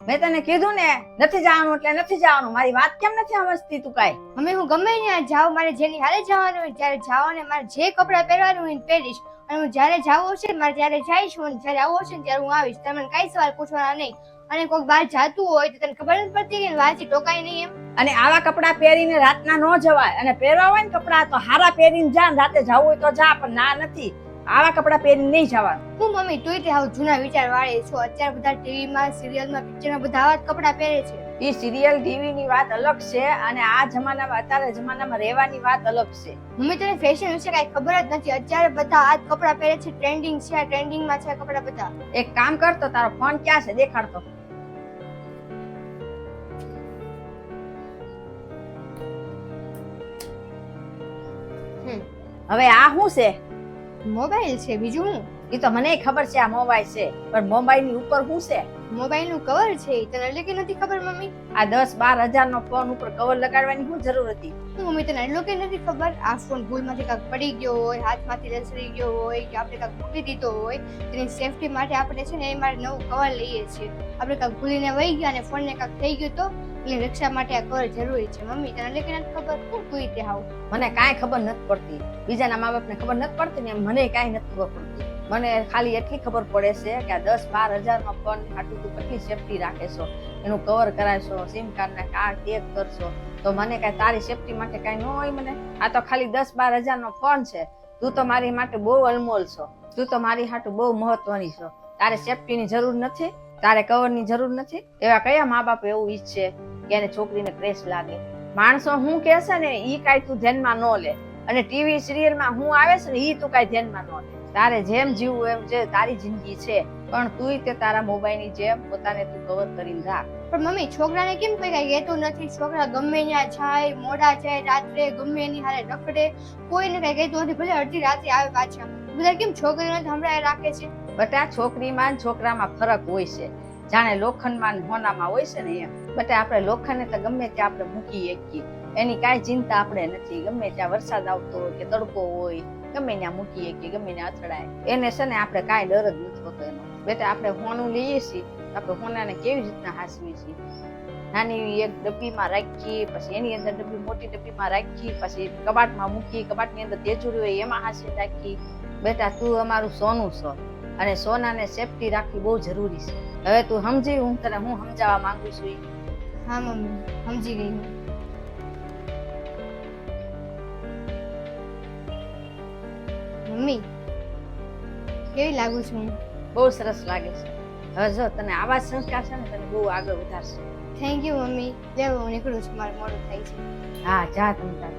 મેં તને કીધું ને નથી જવાનું એટલે નથી જવાનું. મારી વાત કેમ નથી સમજતી તું કાઈ? મમ્મી હું ગમે ત્યાં જાઉં, મારે જેની હારે જવાનું હોય ત્યારે જાઓ ને મારે જે કપડાં પહેરવાનું હોય પહેરીશ. અને હું જ્યારે જાવું હશે મારે ત્યારે જઈશ, અને જ્યારે આવું હશે ને ત્યારે હું આવીશ. તમે કઈ સવાલ પૂછવાના નહીં. અને કોઈક બહાર જાતું હોય તો તને ખબર નથી પડતી કે વાંચી ટોકાય નહીં એમ. અને આવા કપડાં પહેરીને રાતના ન જવાય. અને પહેરવા હોય ને કપડાં તો હારા પહેરીને જા. રાતે જવું હોય તો જા, પણ ના નથી. આવા કપડાં પહેરીને નહીં જવાનું. હું મમ્મી તું તે આવું જૂના વિચાર વાળી છો. અત્યારે બધા ટીવીમાં સિરિયલમાં પિક્ચરમાં બધા આવા જ કપડાં પહેરે છે. ઈ સિરિયલ ટીવી ની વાત અલગ છે અને આ જમાનામાં અત્યારે જમાનામાં રહેવાની વાત અલગ છે. મમ્મી તને ફેશન વિશે કઈ ખબર જ નથી. અત્યારે બધા આ જ કપડાં પહેરે છે, ટ્રેન્ડિંગ છે, ટ્રેન્ડિંગમાં છે કપડાં બધા. એક કામ કરતો, તારો ફોન ક્યાં છે દેખાડતો. હવે આ શું છે? મોબાઈલ છે, બીજું હું? ઈ તો મને ખબર છે આ મોબાઈલ છે, પણ મોબાઈલ ની ઉપર શું છે? મોબાઈલ નું કવર છે. તને એટલે કે નથી ખબર મમ્મી? આ 10-12 હજાર નો ફોન ઉપર કવર લગાડવાની શું જરૂર હતી? મમ્મી તને એટલું કે નથી ખબર? આ ફોન ભૂલમાંથી કાંક પડી ગયો હોય, હાથમાંથી લસરી ગયો હોય કે આપણે કાંક મૂકી દીધો હોય, તેની સેફટી માટે આપણે છે ને એ માટે નવું કવર લઈએ છીએ. આપણે કાંક ભૂલીને વહી ગયા અને ફોનને કાંક થઈ ગયું તો એટલે રક્ષા માટે આ કવર જરૂરી છે. મમ્મી તને એટલે કે નથી ખબર? શું તું તે હાવ મને કાંઈ ખબર નથી પડતી. બીજાના મા બાપને ખબર નથી પડતી ને મને કાંઈ નથી ખબર પડતી. મને ખાલી એટલી ખબર પડે છે કે આ 10-12 હજાર નો ફોન હાટું તું કેટલી સેફટી રાખે છો, એનું કવર કરાવશો, સિમ કાર્ડ ના કાર્ડ ટેગ કરશો, તો મને કાંઈ તારી સેફટી માટે કાંઈ ન હોય. મને આ તો ખાલી 10-12 હજાર નો ફોન છે. તું તો મારી માટે બહુ અનમોલ છો. તું તો મારી હાટું બહુ મહત્વની છો. તારે સેફટી ની જરૂર નથી, તારે કવર ની જરૂર નથી. એવા કયા મા બાપ એવું ઈચ્છે કે એને છોકરીને ક્રેશ લાગે? માણસો હું કહેશે ને ઈ કાંઈ તું ધ્યાનમાં ન લે, અને ટીવી સિરિયલમાં હું આવે છે ને ઈ તું કાંઈ ધ્યાનમાં ન લે. તારે જેમ જીવવું એમ જે તારી જિંદગી છે, પણ તુંય તે તારા મોબાઈલ ની જેમ પોતાને તું કવર કરીને રાખ. પણ મમ્મી છોકરાને કેમ કોઈ કઈ કહેતું નથી? છોકરા ગમે ત્યાં જાય, મોડા જાય, રાત્રે ગમે એની હારે રખડે, કોઈને કઈ કહેતું નથી. ભલે અડધી રાત્રે આવે પાછા. બધા કેમ છોકરીઓને સંભળાય રાખે છે? બટા છોકરીમાં ને છોકરામાં ફરક હોય છે. જાણે લોખંડમાં ને હોનામાં હોય છે ને એમ. બટા આપણે લોખંડને તો ગમે ત્યાં આપણે મૂકી શકીએ, એની કાંઈ ચિંતા આપણે નથી. ગમે ત્યાં વરસાદ આવતો હોય કે તડકો હોય, ગમે ત્યાં મૂકી શકીએ, ગમે ત્યાં અથડાય. એને છે ને આપણે કાંઈ ડર જ નથી હોતો એનો. બેટા આપણે હોનું લઈએ છીએ, આપણે હોનાને કેવી રીતના હાસવીએ છીએ? નાની એક ડબ્બીમાં રાખીએ, પછી એની અંદર ડબ્બી મોટી ડબ્બીમાં રાખીએ, પછી કબાટમાં મૂકીએ, કબાટની અંદર તેજુરી હોય એમાં હાસી રાખીએ. બેટા તું અમારું સોનું છો, અને સોનાને સેફટી રાખવી બહુ જરૂરી છે. હવે તું સમજી હું તને હું સમજાવવા માંગુ છું? હા મમ્મી સમજી ગઈ હું. મમ્મી કેવી લાગુ છું? બહુ સરસ લાગે છે. હવે જો તને આવા સંસ્કાર છે ને તને બહુ આગળ વધારશે. Thank you mummy. લેવો હું નીકળું છું, મારે મોડું થાય છે. હા જા તમ તાર.